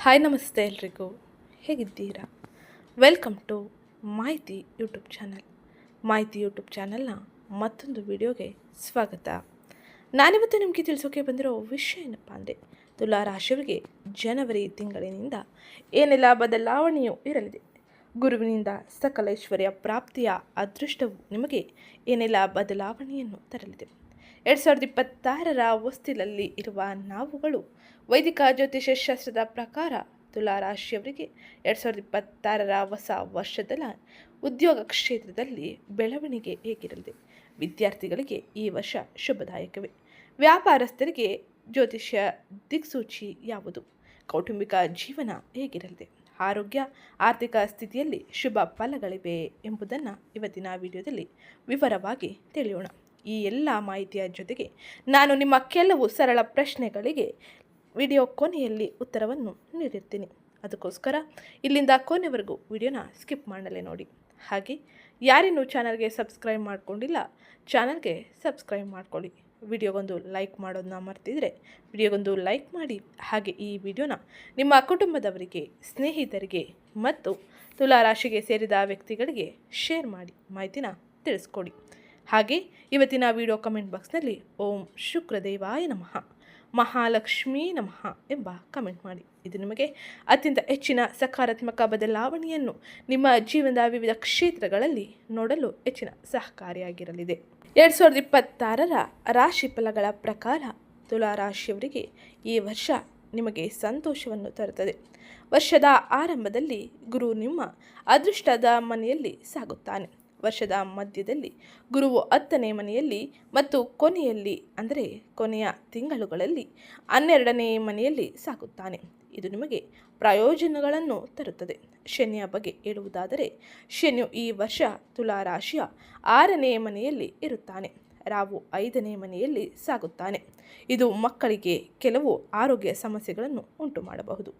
Hi ನಮಸ್ತೆ ಎಲ್ರಿಗೂ, ಹೇಗಿದ್ದೀರಾ? ವೆಲ್ಕಮ್ ಟು ಮಾಹಿತಿ ಯೂಟ್ಯೂಬ್ ಚಾನಲ್. ಮಾಹಿತಿ ಯೂಟ್ಯೂಬ್ ಚಾನಲ್ನ ಮತ್ತೊಂದು ವಿಡಿಯೋಗೆ ಸ್ವಾಗತ. ನಾನಿವತ್ತು ನಿಮಗೆ ತಿಳಿಸೋಕೆ ಬಂದಿರೋ ವಿಷಯ ಏನಪ್ಪ ಅಂದರೆ, ತುಲಾ ರಾಶಿಯವರಿಗೆ ಜನವರಿ ತಿಂಗಳಿನಿಂದ ಏನೆಲ್ಲ ಬದಲಾವಣೆಯೂ ಇರಲಿದೆ. ಗುರುವಿನಿಂದ ಸಕಲ ಐಶ್ವರ್ಯ ಪ್ರಾಪ್ತಿಯ ಅದೃಷ್ಟವು ನಿಮಗೆ ಏನೆಲ್ಲ ಬದಲಾವಣೆಯನ್ನು ತರಲಿದೆ. 2026ರ ಹೊಸ್ತಿಲಲ್ಲಿ ಇರುವ ನಾವುಗಳು ವೈದಿಕ ಜ್ಯೋತಿಷ್ಯ ಶಾಸ್ತ್ರದ ಪ್ರಕಾರ ತುಲಾ ರಾಶಿಯವರಿಗೆ 2026ರ ಹೊಸ ವರ್ಷದ ಉದ್ಯೋಗ ಕ್ಷೇತ್ರದಲ್ಲಿ ಬೆಳವಣಿಗೆ ಹೇಗಿರಲಿದೆ. ವಿದ್ಯಾರ್ಥಿಗಳಿಗೆ ಈ ವರ್ಷ ಶುಭದಾಯಕವೇ. ವ್ಯಾಪಾರಸ್ಥರಿಗೆ ಜ್ಯೋತಿಷ್ಯ ದಿಕ್ಸೂಚಿ ಯಾವುದು. ಕೌಟುಂಬಿಕ ಜೀವನ ಹೇಗಿರಲಿದೆ. ಆರೋಗ್ಯ, ಆರ್ಥಿಕ ಸ್ಥಿತಿಯಲ್ಲಿ ಶುಭ ಫಲಗಳಿವೆ ಎಂಬುದನ್ನು ಇವತ್ತಿನ ವಿಡಿಯೋದಲ್ಲಿ ವಿವರವಾಗಿ ತಿಳಿಯೋಣ. ಈ ಎಲ್ಲ ಮಾಹಿತಿಯ ಜೊತೆಗೆ ನಾನು ನಿಮ್ಮ ಕೆಲವು ಸರಳ ಪ್ರಶ್ನೆಗಳಿಗೆ ವಿಡಿಯೋ ಕೊನೆಯಲ್ಲಿ ಉತ್ತರವನ್ನು ನೀಡಿರ್ತೀನಿ. ಅದಕ್ಕೋಸ್ಕರ ಇಲ್ಲಿಂದ ಕೊನೆವರೆಗೂ ವಿಡಿಯೋನ ಸ್ಕಿಪ್ ಮಾಡಲೇ ನೋಡಿ. ಹಾಗೆ ಯಾರಿನ್ನೂ ಚಾನಲ್ಗೆ ಸಬ್ಸ್ಕ್ರೈಬ್ ಮಾಡ್ಕೊಂಡಿಲ್ಲ, ಚಾನಲ್ಗೆ ಸಬ್ಸ್ಕ್ರೈಬ್ ಮಾಡ್ಕೊಳ್ಳಿ. ವಿಡಿಯೋಗೊಂದು ಲೈಕ್ ಮಾಡೋದನ್ನ ಮರ್ತಿದ್ರೆ ವಿಡಿಯೋಗೊಂದು ಲೈಕ್ ಮಾಡಿ. ಹಾಗೆ ಈ ವಿಡಿಯೋನ ನಿಮ್ಮ ಕುಟುಂಬದವರಿಗೆ, ಸ್ನೇಹಿತರಿಗೆ ಮತ್ತು ತುಲಾ ರಾಶಿಗೆ ಸೇರಿದ ವ್ಯಕ್ತಿಗಳಿಗೆ ಶೇರ್ ಮಾಡಿ ಮಾಹಿತಿನ ತಿಳಿಸ್ಕೊಡಿ. ಹಾಗೆ ಇವತ್ತಿನ ವಿಡಿಯೋ ಕಮೆಂಟ್ ಬಾಕ್ಸ್ನಲ್ಲಿ ಓಂ ಶುಕ್ರದೇವಾಯ ನಮಃ, ಮಹಾಲಕ್ಷ್ಮೀ ನಮಃ ಎಂಬ ಕಮೆಂಟ್ ಮಾಡಿ. ಇದು ನಿಮಗೆ ಅತ್ಯಂತ ಹೆಚ್ಚಿನ ಸಕಾರಾತ್ಮಕ ಬದಲಾವಣೆಯನ್ನು ನಿಮ್ಮ ಜೀವನದ ವಿವಿಧ ಕ್ಷೇತ್ರಗಳಲ್ಲಿ ನೋಡಲು ಹೆಚ್ಚಿನ ಸಹಕಾರಿಯಾಗಿರಲಿದೆ. 2026ರ ರಾಶಿ ಫಲಗಳ ಪ್ರಕಾರ ತುಲಾ ರಾಶಿಯವರಿಗೆ ಈ ವರ್ಷ ನಿಮಗೆ ಸಂತೋಷವನ್ನು ತರುತ್ತದೆ. ವರ್ಷದ ಆರಂಭದಲ್ಲಿ ಗುರು ನಿಮ್ಮ ಅದೃಷ್ಟದ ಮನೆಯಲ್ಲಿ ಸಾಗುತ್ತಾನೆ. ವರ್ಷದ ಮಧ್ಯದಲ್ಲಿ ಗುರುವು 10ನೇ ಮನೆಯಲ್ಲಿ ಮತ್ತು ಕೊನೆಯಲ್ಲಿ ಅಂದರೆ ಕೊನೆಯ ತಿಂಗಳುಗಳಲ್ಲಿ 12ನೇ ಮನೆಯಲ್ಲಿ ಸಾಗುತ್ತಾನೆ. ಇದು ನಿಮಗೆ ಪ್ರಯೋಜನಗಳನ್ನು ತರುತ್ತದೆ. ಶನಿಯ ಬಗ್ಗೆ ಹೇಳುವುದಾದರೆ, ಶನಿಯು ಈ ವರ್ಷ ತುಲಾ ರಾಶಿಯ 6ನೇ ಮನೆಯಲ್ಲಿ ಇರುತ್ತಾನೆ. ರಾಹು 5ನೇ ಮನೆಯಲ್ಲಿ ಸಾಗುತ್ತಾನೆ. ಇದು ಮಕ್ಕಳಿಗೆ ಕೆಲವು ಆರೋಗ್ಯ ಸಮಸ್ಯೆಗಳನ್ನು ಉಂಟು ಮಾಡಬಹುದು.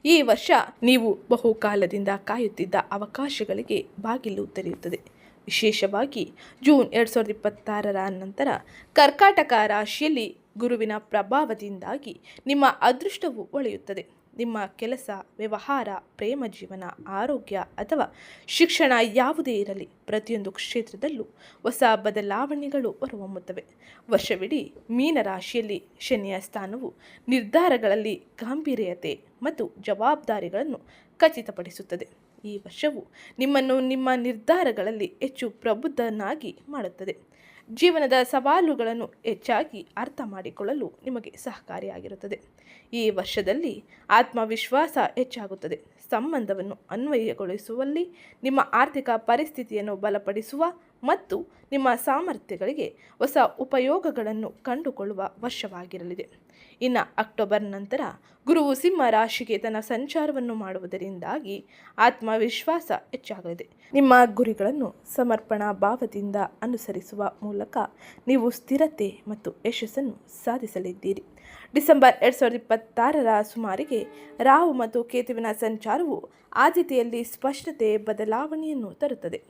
ಈ ವರ್ಷ ನೀವು ಬಹುಕಾಲದಿಂದ ಕಾಯುತ್ತಿದ್ದ ಅವಕಾಶಗಳಿಗೆ ಬಾಗಿಲು ತೆರೆಯುತ್ತದೆ. ವಿಶೇಷವಾಗಿ ಜೂನ್ 2026ರ ನಂತರ ಕರ್ಕಾಟಕ ರಾಶಿಯಲ್ಲಿ ಗುರುವಿನ ಪ್ರಭಾವದಿಂದಾಗಿ ನಿಮ್ಮ ಅದೃಷ್ಟವು ಒಳೆಯುತ್ತದೆ. ನಿಮ್ಮ ಕೆಲಸ, ವ್ಯವಹಾರ, ಪ್ರೇಮ ಜೀವನ, ಆರೋಗ್ಯ ಅಥವಾ ಶಿಕ್ಷಣ ಯಾವುದೇ ಇರಲಿ, ಪ್ರತಿಯೊಂದು ಕ್ಷೇತ್ರದಲ್ಲೂ ಹೊಸ ಬದಲಾವಣೆಗಳು ಹೊರಹೊಮ್ಮುತ್ತವೆ. ವರ್ಷವಿಡೀ ಮೀನರಾಶಿಯಲ್ಲಿ ಶನಿಯ ಸ್ಥಾನವು ನಿರ್ಧಾರಗಳಲ್ಲಿ ಗಾಂಭೀರ್ಯತೆ ಮತ್ತು ಜವಾಬ್ದಾರಿಗಳನ್ನು ಖಚಿತಪಡಿಸುತ್ತದೆ. ಈ ವರ್ಷವು ನಿಮ್ಮನ್ನು ನಿಮ್ಮ ನಿರ್ಧಾರಗಳಲ್ಲಿ ಹೆಚ್ಚು ಪ್ರಬುದ್ಧನಾಗಿ ಮಾಡುತ್ತದೆ. ಜೀವನದ ಸವಾಲುಗಳನ್ನು ಹೆಚ್ಚಾಗಿ ಅರ್ಥ ಮಾಡಿಕೊಳ್ಳಲು ನಿಮಗೆ ಸಹಕಾರಿಯಾಗಿರುತ್ತದೆ. ಈ ವರ್ಷದಲ್ಲಿ ಆತ್ಮವಿಶ್ವಾಸ ಹೆಚ್ಚಾಗುತ್ತದೆ. ಸಂಬಂಧವನ್ನು ಅನ್ವಯಗೊಳಿಸುವಲ್ಲಿ, ನಿಮ್ಮ ಆರ್ಥಿಕ ಪರಿಸ್ಥಿತಿಯನ್ನು ಬಲಪಡಿಸುವ ಮತ್ತು ನಿಮ್ಮ ಸಾಮರ್ಥ್ಯಗಳಿಗೆ ಹೊಸ ಉಪಯೋಗಗಳನ್ನು ಕಂಡುಕೊಳ್ಳುವ ವರ್ಷವಾಗಿರಲಿದೆ. ಇನ್ನು ಅಕ್ಟೋಬರ್ ನಂತರ ಗುರುವು ಸಿಂಹ ರಾಶಿಗೆ ತನ್ನ ಸಂಚಾರವನ್ನು ಮಾಡುವುದರಿಂದಾಗಿ ಆತ್ಮವಿಶ್ವಾಸ ಹೆಚ್ಚಾಗಲಿದೆ. ನಿಮ್ಮ ಗುರಿಗಳನ್ನು ಸಮರ್ಪಣಾ ಭಾವದಿಂದ ಅನುಸರಿಸುವ ಮೂಲಕ ನೀವು ಸ್ಥಿರತೆ ಮತ್ತು ಯಶಸ್ಸನ್ನು ಸಾಧಿಸಲಿದ್ದೀರಿ. ಡಿಸೆಂಬರ್ 2026ರ ಸುಮಾರಿಗೆ ರಾಹು ಮತ್ತು ಕೇತುವಿನ ಸಂಚಾರವು ಆದ್ಯತೆಯಲ್ಲಿ ಸ್ಪಷ್ಟತೆ ಬದಲಾವಣೆಯನ್ನು ತರುತ್ತದೆ.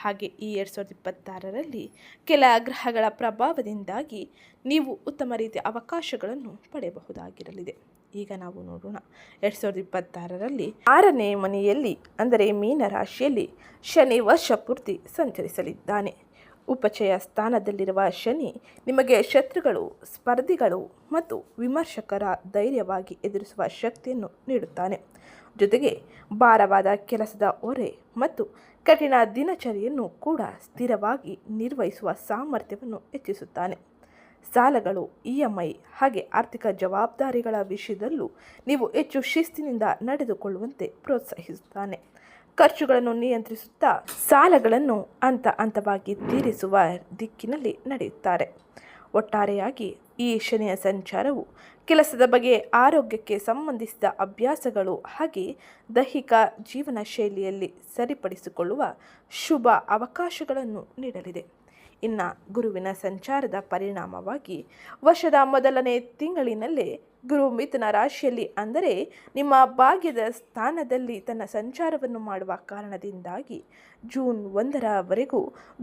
ಹಾಗೆ ಈ 2026ರಲ್ಲಿ ಕೆಲ ಗ್ರಹಗಳ ಪ್ರಭಾವದಿಂದಾಗಿ ನೀವು ಉತ್ತಮ ರೀತಿಯ ಅವಕಾಶಗಳನ್ನು ಪಡೆಯಬಹುದಾಗಿರಲಿದೆ. ಈಗ ನಾವು ನೋಡೋಣ. 2026ರಲ್ಲಿ 6ನೇ ಮನೆಯಲ್ಲಿ ಅಂದರೆ ಮೀನರಾಶಿಯಲ್ಲಿ ಶನಿ ವರ್ಷ ಪೂರ್ತಿ ಸಂಚರಿಸಲಿದ್ದಾನೆ. ಉಪಚಯ ಸ್ಥಾನದಲ್ಲಿರುವ ಶನಿ ನಿಮಗೆ ಶತ್ರುಗಳು, ಸ್ಪರ್ಧಿಗಳು ಮತ್ತು ವಿಮರ್ಶಕರ ಧೈರ್ಯವಾಗಿ ಎದುರಿಸುವ ಶಕ್ತಿಯನ್ನು ನೀಡುತ್ತಾನೆ. ಜೊತೆಗೆ ಭಾರವಾದ ಕೆಲಸದ ಹೊರೆ ಮತ್ತು ಕಠಿಣ ದಿನಚರಿಯನ್ನು ಕೂಡ ಸ್ಥಿರವಾಗಿ ನಿರ್ವಹಿಸುವ ಸಾಮರ್ಥ್ಯವನ್ನು ಹೆಚ್ಚಿಸುತ್ತಾನೆ. ಸಾಲಗಳು, EMI ಹಾಗೆ ಆರ್ಥಿಕ ಜವಾಬ್ದಾರಿಗಳ ವಿಷಯದಲ್ಲೂ ನೀವು ಹೆಚ್ಚು ಶಿಸ್ತಿನಿಂದ ನಡೆದುಕೊಳ್ಳುವಂತೆ ಪ್ರೋತ್ಸಾಹಿಸುತ್ತಾನೆ. ಖರ್ಚುಗಳನ್ನು ನಿಯಂತ್ರಿಸುತ್ತಾ ಸಾಲಗಳನ್ನು ಹಂತವಾಗಿ ತೀರಿಸುವ ದಿಕ್ಕಿನಲ್ಲಿ ನಡೆಯುತ್ತಾರೆ. ಒಟ್ಟಾರೆಯಾಗಿ ಈ ಶನಿಯ ಸಂಚಾರವು ಕೆಲಸದ ಬಗ್ಗೆ, ಆರೋಗ್ಯಕ್ಕೆ ಸಂಬಂಧಿಸಿದ ಅಭ್ಯಾಸಗಳು ಹಾಗೆ ದೈಹಿಕ ಜೀವನ ಶೈಲಿಯಲ್ಲಿ ಸರಿಪಡಿಸಿಕೊಳ್ಳುವ ಶುಭ ಅವಕಾಶಗಳನ್ನು ನೀಡಲಿದೆ. ಇನ್ನು ಗುರುವಿನ ಸಂಚಾರದ ಪರಿಣಾಮವಾಗಿ ವರ್ಷದ ಮೊದಲನೇ ತಿಂಗಳಿನಲ್ಲೇ ಗುರು ಮಿಥುನ ರಾಶಿಯಲ್ಲಿ ಅಂದರೆ ನಿಮ್ಮ ಭಾಗ್ಯದ ಸ್ಥಾನದಲ್ಲಿ ತನ್ನ ಸಂಚಾರವನ್ನು ಮಾಡುವ ಕಾರಣದಿಂದಾಗಿ ಜೂನ್ 1ರವರೆಗೂ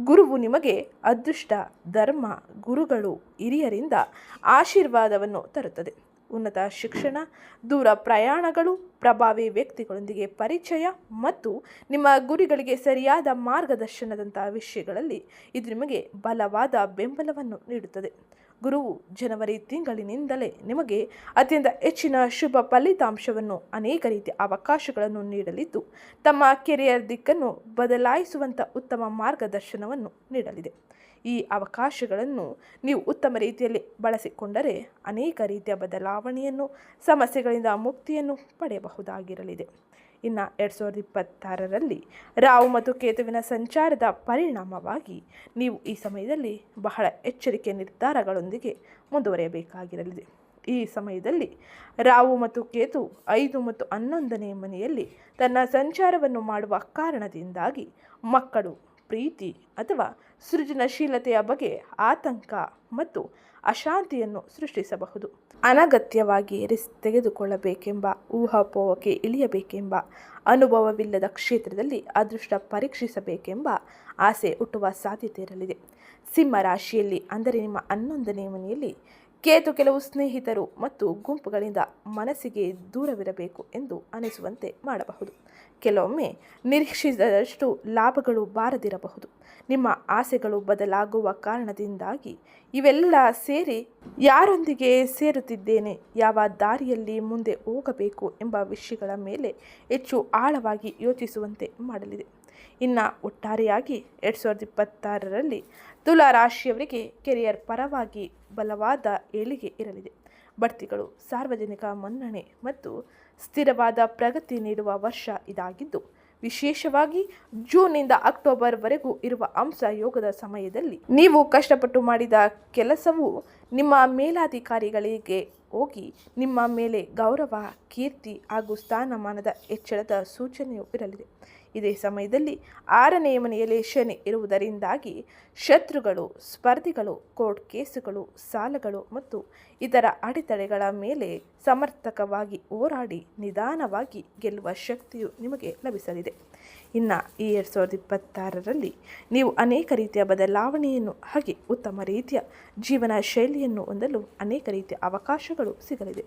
ಗುರುವು ನಿಮಗೆ ಅದೃಷ್ಟ, ಧರ್ಮ, ಗುರುಗಳು, ಹಿರಿಯರಿಂದ ಆಶೀರ್ವಾದವನ್ನು ತರುತ್ತದೆ. ಉನ್ನತ ಶಿಕ್ಷಣ, ದೂರ ಪ್ರಯಾಣಗಳು, ಪ್ರಭಾವಿ ವ್ಯಕ್ತಿಗಳೊಂದಿಗೆ ಪರಿಚಯ ಮತ್ತು ನಿಮ್ಮ ಗುರಿಗಳಿಗೆ ಸರಿಯಾದ ಮಾರ್ಗದರ್ಶನದಂಥ ವಿಷಯಗಳಲ್ಲಿ ಇದು ನಿಮಗೆ ಬಲವಾದ ಬೆಂಬಲವನ್ನು ನೀಡುತ್ತದೆ. ಗುರುವು ಜನವರಿ ತಿಂಗಳಿನಿಂದಲೇ ನಿಮಗೆ ಅತ್ಯಂತ ಹೆಚ್ಚಿನ ಶುಭ ಫಲಿತಾಂಶವನ್ನು, ಅನೇಕ ರೀತಿಯ ಅವಕಾಶಗಳನ್ನು ನೀಡಲಿದ್ದು, ತಮ್ಮ ಕೆರಿಯರ್ ದಿಕ್ಕನ್ನು ಬದಲಾಯಿಸುವಂಥ ಉತ್ತಮ ಮಾರ್ಗದರ್ಶನವನ್ನು ನೀಡಲಿದೆ. ಈ ಅವಕಾಶಗಳನ್ನು ನೀವು ಉತ್ತಮ ರೀತಿಯಲ್ಲಿ ಬಳಸಿಕೊಂಡರೆ ಅನೇಕ ರೀತಿಯ ಬದಲಾವಣೆಯನ್ನು, ಸಮಸ್ಯೆಗಳಿಂದ ಮುಕ್ತಿಯನ್ನು ಪಡೆಯಬಹುದಾಗಿರಲಿದೆ. ಇನ್ನು 2026ರಲ್ಲಿ ರಾಹು ಮತ್ತು ಕೇತುವಿನ ಸಂಚಾರದ ಪರಿಣಾಮವಾಗಿ ನೀವು ಈ ಸಮಯದಲ್ಲಿ ಬಹಳ ಎಚ್ಚರಿಕೆ ನಿರ್ಧಾರಗಳೊಂದಿಗೆ ಮುಂದುವರಿಯಬೇಕಾಗಿರಲಿದೆ. ಈ ಸಮಯದಲ್ಲಿ ರಾಹು ಮತ್ತು ಕೇತು 5 ಮತ್ತು 11ನೇ ಮನೆಯಲ್ಲಿ ತನ್ನ ಸಂಚಾರವನ್ನು ಮಾಡುವ ಕಾರಣದಿಂದಾಗಿ ಮಕ್ಕಳು, ಪ್ರೀತಿ ಅಥವಾ ಸೃಜನಶೀಲತೆಯ ಬಗ್ಗೆ ಆತಂಕ ಮತ್ತು ಅಶಾಂತಿಯನ್ನು ಸೃಷ್ಟಿಸಬಹುದು. ಅನಗತ್ಯವಾಗಿ ರಿಸ್ಕ್ ತೆಗೆದುಕೊಳ್ಳಬೇಕೆಂಬ ಊಹಾಪೋಹಕ್ಕೆ ಇಳಿಯಬೇಕೆಂಬ, ಅನುಭವವಿಲ್ಲದ ಕ್ಷೇತ್ರದಲ್ಲಿ ಅದೃಷ್ಟ ಪರೀಕ್ಷಿಸಬೇಕೆಂಬ ಆಸೆ ಹುಟ್ಟುವ ಸಾಧ್ಯತೆ ಇರಲಿದೆ. ಸಿಂಹ ರಾಶಿಯಲ್ಲಿ ಅಂದರೆ ನಿಮ್ಮ 11ನೇ ಮನೆಯಲ್ಲಿ ಕೇತು ಕೆಲವು ಸ್ನೇಹಿತರು ಮತ್ತು ಗುಂಪುಗಳಿಂದ ಮನಸ್ಸಿಗೆ ದೂರವಿರಬೇಕು ಎಂದು ಅನಿಸುವಂತೆ ಮಾಡಬಹುದು. ಕೆಲವೊಮ್ಮೆ ನಿರೀಕ್ಷಿಸಿದಷ್ಟು ಲಾಭಗಳು ಬಾರದಿರಬಹುದು. ನಿಮ್ಮ ಆಸೆಗಳು ಬದಲಾಗುವ ಕಾರಣದಿಂದಾಗಿ ಇವೆಲ್ಲ ಸೇರಿ ಯಾರೊಂದಿಗೆ ಸೇರುತ್ತಿದ್ದೇನೆ, ಯಾವ ದಾರಿಯಲ್ಲಿ ಮುಂದೆ ಹೋಗಬೇಕು ಎಂಬ ವಿಷಯಗಳ ಮೇಲೆ ಹೆಚ್ಚು ಆಳವಾಗಿ ಯೋಚಿಸುವಂತೆ ಮಾಡಲಿದೆ. ಇನ್ನು ಒಟ್ಟಾರೆಯಾಗಿ 2026ರಲ್ಲಿ ತುಲಾ ರಾಶಿಯವರಿಗೆ ಕೆರಿಯರ್ ಪರವಾಗಿ ಬಲವಾದ ಏಳಿಗೆ ಇರಲಿದೆ. ಬಡ್ತಿಗಳು, ಸಾರ್ವಜನಿಕ ಮನ್ನಣೆ ಮತ್ತು ಸ್ಥಿರವಾದ ಪ್ರಗತಿ ನೀಡುವ ವರ್ಷ ಇದಾಗಿದ್ದು, ವಿಶೇಷವಾಗಿ ಜೂನ್ನಿಂದ ಅಕ್ಟೋಬರ್ವರೆಗೂ ಇರುವ ಅಂಶ ಯೋಗದ ಸಮಯದಲ್ಲಿ ನೀವು ಕಷ್ಟಪಟ್ಟು ಮಾಡಿದ ಕೆಲಸವು ನಿಮ್ಮ ಮೇಲಾಧಿಕಾರಿಗಳಿಗೆ ಹೋಗಿ ನಿಮ್ಮ ಮೇಲೆ ಗೌರವ, ಕೀರ್ತಿ ಹಾಗೂ ಸ್ಥಾನಮಾನದ ಹೆಚ್ಚಳದ ಸೂಚನೆಯೂ ಇರಲಿದೆ. ಇದೇ ಸಮಯದಲ್ಲಿ 6ನೇ ಮನೆಯಲ್ಲಿ ಶನಿ ಇರುವುದರಿಂದಾಗಿ ಶತ್ರುಗಳು, ಸ್ಪರ್ಧಿಗಳು, ಕೋರ್ಟ್ ಕೇಸುಗಳು, ಸಾಲಗಳು ಮತ್ತು ಇತರ ಅಡೆತಡೆಗಳ ಮೇಲೆ ಸಮರ್ಥಕವಾಗಿ ಹೋರಾಡಿ ನಿಧಾನವಾಗಿ ಗೆಲ್ಲುವ ಶಕ್ತಿಯು ನಿಮಗೆ ಲಭಿಸಲಿದೆ. ಇನ್ನು ಈ 2026ರಲ್ಲಿ ನೀವು ಅನೇಕ ರೀತಿಯ ಬದಲಾವಣೆಯನ್ನು ಹಾಗೆ ಉತ್ತಮ ರೀತಿಯ ಜೀವನ ಶೈಲಿಯನ್ನು ಹೊಂದಲು ಅನೇಕ ರೀತಿಯ ಅವಕಾಶಗಳು ಸಿಗಲಿದೆ.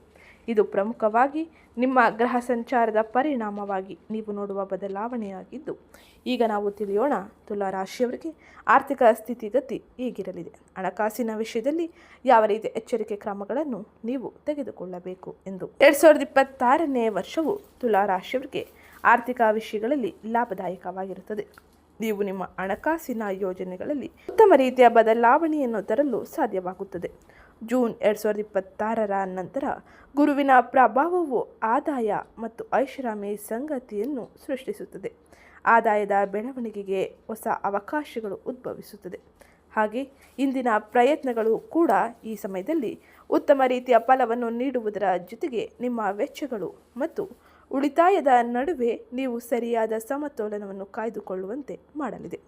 ಇದು ಪ್ರಮುಖವಾಗಿ ನಿಮ್ಮ ಗ್ರಹ ಸಂಚಾರದ ಪರಿಣಾಮವಾಗಿ ನೀವು ನೋಡುವ ಬದಲಾವಣೆಯಾಗಿದ್ದು, ಈಗ ನಾವು ತಿಳಿಯೋಣ ತುಲಾ ರಾಶಿಯವರಿಗೆ ಆರ್ಥಿಕ ಸ್ಥಿತಿಗತಿ ಹೇಗಿರಲಿದೆ, ಹಣಕಾಸಿನ ವಿಷಯದಲ್ಲಿ ಯಾವ ರೀತಿಯ ಎಚ್ಚರಿಕೆ ಕ್ರಮಗಳನ್ನು ನೀವು ತೆಗೆದುಕೊಳ್ಳಬೇಕು ಎಂದು. 2026ನೇ ವರ್ಷವು ತುಲಾ ರಾಶಿಯವರಿಗೆ ಆರ್ಥಿಕ ವಿಷಯಗಳಲ್ಲಿ ಲಾಭದಾಯಕವಾಗಿರುತ್ತದೆ. ನೀವು ನಿಮ್ಮ ಹಣಕಾಸಿನ ಯೋಜನೆಗಳಲ್ಲಿ ಉತ್ತಮ ರೀತಿಯ ಬದಲಾವಣೆಯನ್ನು ತರಲು ಸಾಧ್ಯವಾಗುತ್ತದೆ. ಜೂನ್ 2026ರ ನಂತರ ಗುರುವಿನ ಪ್ರಭಾವವು ಆದಾಯ ಮತ್ತು ಐಷಾರಾಮಿ ಸಂಗತಿಯನ್ನು ಸೃಷ್ಟಿಸುತ್ತದೆ. ಆದಾಯದ ಬೆಳವಣಿಗೆಗೆ ಹೊಸ ಅವಕಾಶಗಳು ಉದ್ಭವಿಸುತ್ತದೆ. ಹಾಗೆ ಇಂದಿನ ಪ್ರಯತ್ನಗಳು ಕೂಡ ಈ ಸಮಯದಲ್ಲಿ ಉತ್ತಮ ರೀತಿಯ ಫಲವನ್ನು ನೀಡುವುದರ ಜೊತೆಗೆ ನಿಮ್ಮ ವೆಚ್ಚಗಳು ಮತ್ತು ಉಳಿತಾಯದ ನಡುವೆ ನೀವು ಸರಿಯಾದ ಸಮತೋಲನವನ್ನು ಕಾಯ್ದುಕೊಳ್ಳುವಂತೆ ಮಾಡಲಿದೆ.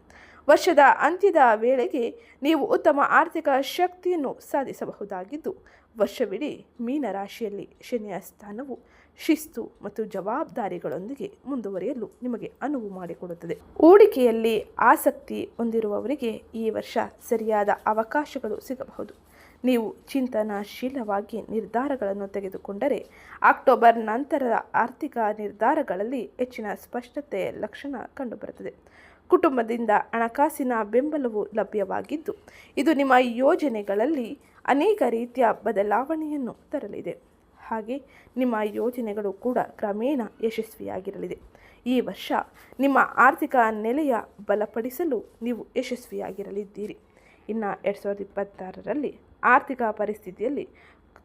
ವರ್ಷದ ಅಂತ್ಯದ ವೇಳೆಗೆ ನೀವು ಉತ್ತಮ ಆರ್ಥಿಕ ಶಕ್ತಿಯನ್ನು ಸಾಧಿಸಬಹುದಾಗಿದ್ದು, ವರ್ಷವಿಡೀ ಮೀನರಾಶಿಯಲ್ಲಿ ಶನಿಯ ಸ್ಥಾನವು ಶಿಸ್ತು ಮತ್ತು ಜವಾಬ್ದಾರಿಗಳೊಂದಿಗೆ ಮುಂದುವರಿಯಲು ನಿಮಗೆ ಅನುವು ಮಾಡಿಕೊಡುತ್ತದೆ. ಹೂಡಿಕೆಯಲ್ಲಿ ಆಸಕ್ತಿ ಹೊಂದಿರುವವರಿಗೆ ಈ ವರ್ಷ ಸರಿಯಾದ ಅವಕಾಶಗಳು ಸಿಗಬಹುದು. ನೀವು ಚಿಂತನಶೀಲವಾಗಿ ನಿರ್ಧಾರಗಳನ್ನು ತೆಗೆದುಕೊಂಡರೆ ಅಕ್ಟೋಬರ್ ನಂತರದ ಆರ್ಥಿಕ ನಿರ್ಧಾರಗಳಲ್ಲಿ ಹೆಚ್ಚಿನ ಸ್ಪಷ್ಟತೆಯ ಲಕ್ಷಣ ಕಂಡುಬರುತ್ತದೆ. ಕುಟುಂಬದಿಂದ ಹಣಕಾಸಿನ ಬೆಂಬಲವು ಲಭ್ಯವಾಗಿದ್ದು, ಇದು ನಿಮ್ಮ ಯೋಜನೆಗಳಲ್ಲಿ ಅನೇಕ ರೀತಿಯ ಬದಲಾವಣೆಯನ್ನು ತರಲಿದೆ. ಹಾಗೆ ನಿಮ್ಮ ಯೋಜನೆಗಳು ಕೂಡ ಕ್ರಮೇಣ ಯಶಸ್ವಿಯಾಗಿರಲಿದೆ. ಈ ವರ್ಷ ನಿಮ್ಮ ಆರ್ಥಿಕ ನೆಲೆಯ ಬಲಪಡಿಸಲು ನೀವು ಯಶಸ್ವಿಯಾಗಿರಲಿದ್ದೀರಿ. ಇನ್ನು 2026ರಲ್ಲಿ ಆರ್ಥಿಕ ಪರಿಸ್ಥಿತಿಯಲ್ಲಿ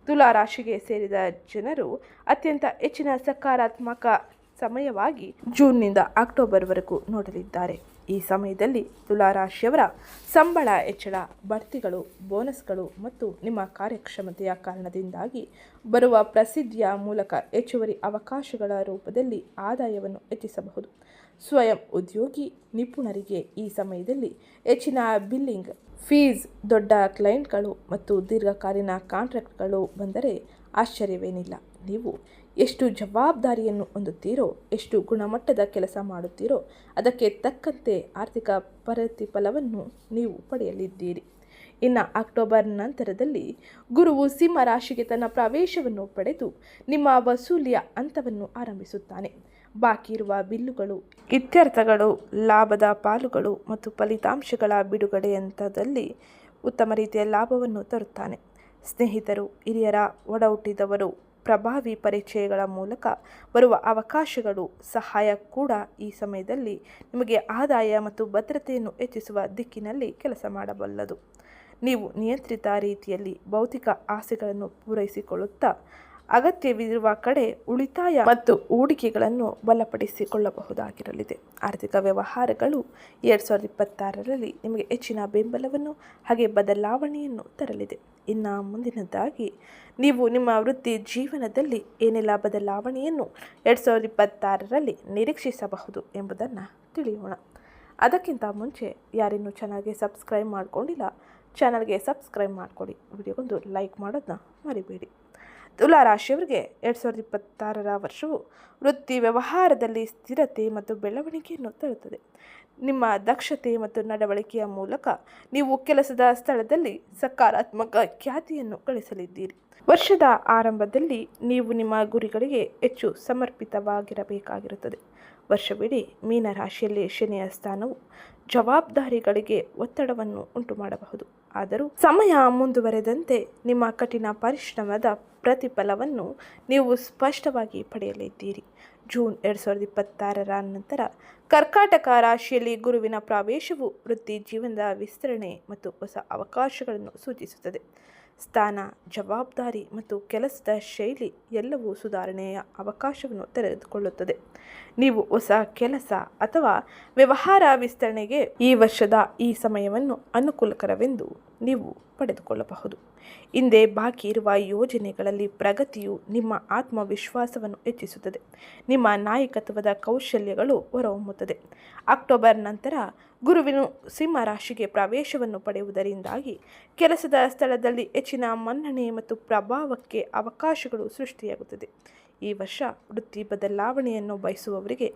ತುಲಾ ರಾಶಿಗೆ ಸೇರಿದ ಜನರು ಅತ್ಯಂತ ಹೆಚ್ಚಿನ ಸಕಾರಾತ್ಮಕ ಸಮಯವಾಗಿ ಜೂನ್ನಿಂದ ಅಕ್ಟೋಬರ್ವರೆಗೂ ನೋಡಲಿದ್ದಾರೆ. ಈ ಸಮಯದಲ್ಲಿ ತುಲಾ ರಾಶಿಯವರ ಸಂಬಳ ಹೆಚ್ಚಳ, ಬಡ್ತಿಗಳು, ಬೋನಸ್ಗಳು ಮತ್ತು ನಿಮ್ಮ ಕಾರ್ಯಕ್ಷಮತೆಯ ಕಾರಣದಿಂದಾಗಿ ಬರುವ ಪ್ರಸಿದ್ಧಿಯ ಮೂಲಕ ಹೆಚ್ಚುವರಿ ಅವಕಾಶಗಳ ರೂಪದಲ್ಲಿ ಆದಾಯವನ್ನು ಹೆಚ್ಚಿಸಬಹುದು. ಸ್ವಯಂ ಉದ್ಯೋಗಿ ನಿಪುಣರಿಗೆ ಈ ಸಮಯದಲ್ಲಿ ಹೆಚ್ಚಿನ ಬಿಲ್ಲಿಂಗ್, ಫೀಸ್, ದೊಡ್ಡ ಕ್ಲೈಂಟ್ಗಳು ಮತ್ತು ದೀರ್ಘಕಾಲೀನ ಕಾಂಟ್ರಾಕ್ಟ್ಗಳು ಬಂದರೆ ಆಶ್ಚರ್ಯವೇನಿಲ್ಲ. ನೀವು ಎಷ್ಟು ಜವಾಬ್ದಾರಿಯನ್ನು ಹೊಂದುತ್ತೀರೋ, ಎಷ್ಟು ಗುಣಮಟ್ಟದ ಕೆಲಸ ಮಾಡುತ್ತೀರೋ ಅದಕ್ಕೆ ತಕ್ಕಂತೆ ಆರ್ಥಿಕ ಪ್ರತಿಫಲವನ್ನು ನೀವು ಪಡೆಯಲಿದ್ದೀರಿ. ಇನ್ನು ಅಕ್ಟೋಬರ್ ನಂತರದಲ್ಲಿ ಗುರುವು ಸಿಂಹ ರಾಶಿಗೆ ತನ್ನ ಪ್ರವೇಶವನ್ನು ಪಡೆದು ನಿಮ್ಮ ವಸೂಲಿಯ ಹಂತವನ್ನು ಆರಂಭಿಸುತ್ತಾನೆ. ಬಾಕಿ ಇರುವ ಬಿಲ್ಲುಗಳು, ಇತ್ಯರ್ಥಗಳು, ಲಾಭದ ಪಾಲುಗಳು ಮತ್ತು ಫಲಿತಾಂಶಗಳ ಬಿಡುಗಡೆ ಹಂತದಲ್ಲಿ ಉತ್ತಮ ರೀತಿಯ ಲಾಭವನ್ನು ತರುತ್ತಾನೆ. ಸ್ನೇಹಿತರು, ಹಿರಿಯರ ಒಡಹುಟ್ಟಿದವರು, ಪ್ರಭಾವಿ ಪರಿಚಯಗಳ ಮೂಲಕ ಬರುವ ಅವಕಾಶಗಳು, ಸಹಾಯ ಕೂಡ ಈ ಸಮಯದಲ್ಲಿ ನಿಮಗೆ ಆದಾಯ ಮತ್ತು ಭದ್ರತೆಯನ್ನು ಹೆಚ್ಚಿಸುವ ದಿಕ್ಕಿನಲ್ಲಿ ಕೆಲಸ ಮಾಡಬಲ್ಲದು. ನೀವು ನಿಯಂತ್ರಿತ ರೀತಿಯಲ್ಲಿ ಭೌತಿಕ ಆಸೆಗಳನ್ನು ಪೂರೈಸಿಕೊಳ್ಳುತ್ತಾ ಅಗತ್ಯವಿರುವ ಕಡೆ ಉಳಿತಾಯ ಮತ್ತು ಹೂಡಿಕೆಗಳನ್ನು ಬಲಪಡಿಸಿಕೊಳ್ಳಬಹುದಾಗಿರಲಿದೆ. ಆರ್ಥಿಕ ವ್ಯವಹಾರಗಳು 2026ರಲ್ಲಿ ನಿಮಗೆ ಹೆಚ್ಚಿನ ಬೆಂಬಲವನ್ನು ಹಾಗೆ ಬದಲಾವಣೆಯನ್ನು ತರಲಿದೆ. ಇನ್ನು ಮುಂದಿನದಾಗಿ ನೀವು ನಿಮ್ಮ ವೃತ್ತಿ ಜೀವನದಲ್ಲಿ ಏನೆಲ್ಲ ಬದಲಾವಣೆಯನ್ನು 2026ರಲ್ಲಿ ನಿರೀಕ್ಷಿಸಬಹುದು ಎಂಬುದನ್ನು ತಿಳಿಯೋಣ. ಅದಕ್ಕಿಂತ ಮುಂಚೆ ಯಾರಿನ್ನೂ ಚಾನಲ್ಗೆ ಸಬ್ಸ್ಕ್ರೈಬ್ ಮಾಡಿಕೊಂಡಿಲ್ಲ, ಚಾನಲ್ಗೆ ಸಬ್ಸ್ಕ್ರೈಬ್ ಮಾಡಿಕೊಡಿ. ವಿಡಿಯೋಗೊಂದು ಲೈಕ್ ಮಾಡೋದನ್ನ ಮರಿಬೇಡಿ. ತುಲಾ ರಾಶಿಯವರಿಗೆ 2026ರ ವರ್ಷವು ವೃತ್ತಿ ವ್ಯವಹಾರದಲ್ಲಿ ಸ್ಥಿರತೆ ಮತ್ತು ಬೆಳವಣಿಗೆಯನ್ನು ತರುತ್ತದೆ. ನಿಮ್ಮ ದಕ್ಷತೆ ಮತ್ತು ನಡವಳಿಕೆಯ ಮೂಲಕ ನೀವು ಕೆಲಸದ ಸ್ಥಳದಲ್ಲಿ ಸಕಾರಾತ್ಮಕ ಖ್ಯಾತಿಯನ್ನು ಗಳಿಸಲಿದ್ದೀರಿ. ವರ್ಷದ ಆರಂಭದಲ್ಲಿ ನೀವು ನಿಮ್ಮ ಗುರಿಗಳಿಗೆ ಹೆಚ್ಚು ಸಮರ್ಪಿತವಾಗಿರಬೇಕಾಗಿರುತ್ತದೆ. ವರ್ಷವಿಡೀ ಮೀನರಾಶಿಯಲ್ಲಿ ಶನಿಯ ಸ್ಥಾನವು ಜವಾಬ್ದಾರಿಗಳಿಗೆ ಒತ್ತಡವನ್ನು ಉಂಟು ಮಾಡಬಹುದು. ಆದರೂ ಸಮಯ ಮುಂದುವರೆದಂತೆ ನಿಮ್ಮ ಕಠಿಣ ಪರಿಶ್ರಮದ ಪ್ರತಿಫಲವನ್ನು ನೀವು ಸ್ಪಷ್ಟವಾಗಿ ಪಡೆಯಲಿದ್ದೀರಿ. ಜೂನ್ 2026ರ ನಂತರ ಕರ್ಕಾಟಕ ರಾಶಿಯಲ್ಲಿ ಗುರುವಿನ ಪ್ರವೇಶವು ವೃತ್ತಿ ಜೀವನದ ವಿಸ್ತರಣೆ ಮತ್ತು ಹೊಸ ಅವಕಾಶಗಳನ್ನು ಸೂಚಿಸುತ್ತದೆ. ಸ್ಥಾನ, ಜವಾಬ್ದಾರಿ ಮತ್ತು ಕೆಲಸದ ಶೈಲಿ ಎಲ್ಲವೂ ಸುಧಾರಣೆಯ ಅವಕಾಶವನ್ನು ತೆರೆದುಕೊಳ್ಳುತ್ತದೆ. ನೀವು ಹೊಸ ಕೆಲಸ ಅಥವಾ ವ್ಯವಹಾರ ವಿಸ್ತರಣೆಗೆ ಈ ವರ್ಷದ ಈ ಸಮಯವನ್ನು ಅನುಕೂಲಕರವೆಂದು ನೀವು ಪಡೆದುಕೊಳ್ಳಬಹುದು. ಹಿಂದೆ ಬಾಕಿ ಇರುವ ಯೋಜನೆಗಳಲ್ಲಿ ಪ್ರಗತಿಯು ನಿಮ್ಮ ಆತ್ಮವಿಶ್ವಾಸವನ್ನು ಹೆಚ್ಚಿಸುತ್ತದೆ. ನಿಮ್ಮ ನಾಯಕತ್ವದ ಕೌಶಲ್ಯಗಳು ಹೊರಹೊಮ್ಮುತ್ತದೆ. ಅಕ್ಟೋಬರ್ ನಂತರ ಗುರುವಿನು ಸಿಂಹ ರಾಶಿಗೆ ಪ್ರವೇಶವನ್ನು ಪಡೆಯುವುದರಿಂದಾಗಿ ಕೆಲಸದ ಸ್ಥಳದಲ್ಲಿ ಹೆಚ್ಚಿನ ಮನ್ನಣೆ ಮತ್ತು ಪ್ರಭಾವಕ್ಕೆ ಅವಕಾಶಗಳು ಸೃಷ್ಟಿಯಾಗುತ್ತದೆ. ಈ ವರ್ಷ ವೃತ್ತಿ ಬದಲಾವಣೆಯನ್ನು ಬಯಸುವವರಿಗೆ